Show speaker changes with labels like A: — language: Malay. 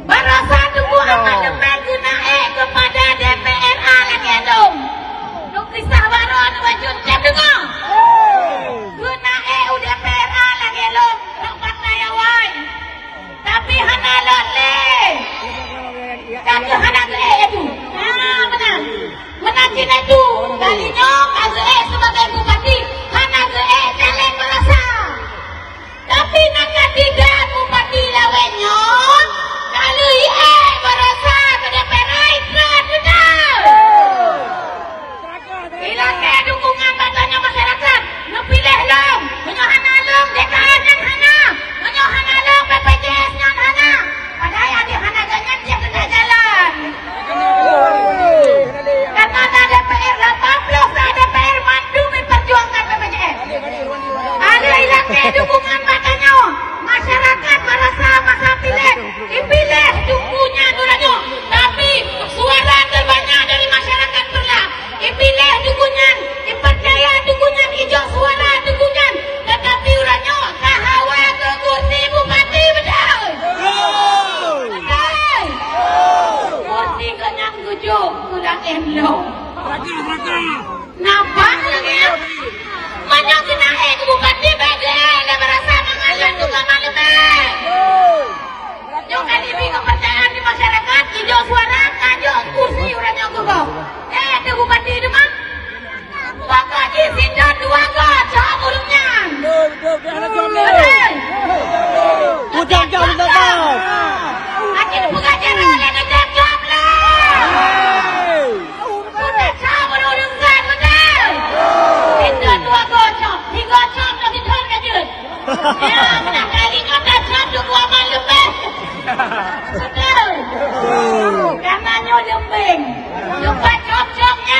A: Barasa tunggu amandemen guna kepada DPR Alangendong. Nuk kisah baron wajun cem dengar. Guna DPR Alangendong tempat nayawai. Tapi hana lole. Kaki hana ke itu. Nah, benar. Menakin itu. Kalinya kaze sebagai bupati hana ke jalan Barasa. Tapi nak tidak bupati lawennya. Kalau Barasa ke DPR iklan benar. Bila ke dukungan batanya masyarakat, nepilih long, menyohana long, DKN yang hana, menyohana long, BPJS yang hana. Padahal yang di hana ganyan dia kena jalan. Karena ada DPR 80, ada DPR mandu memperjuangkan BPJS. Ada hilang ke dukungan batanya. Masyarakat Barasa masa pilih, dipilih dukunnya duranyo. Tapi suara terbanyak dari masyarakat pernah dipilih dukungan, dipercaya dukungan, hijau suara dukungan. Tetapi uranyo kahawa ke kursi bupati betul. Betul. Kursi kenyang tujuh, kurang elo. Nampak lagi ya? Mana kena ke bupati bagai dah Barasa mengalir tu malam Jom kali ini kepercayaan di masyarakat, hijau suara, kajo kursi orangnya kau. Ada bupati itu mah. Bakal di sini dua kaca burungnya.
B: Hujan jam datang.
A: Akhir pengajaran ada jam lah. Sudah sama burungkan betul. Sini dua kaca, tiga jam lagi turun kajut. Ya, benar kali kata jam dua malam betul. Karena nyo lembing. Jumpa cop-copnya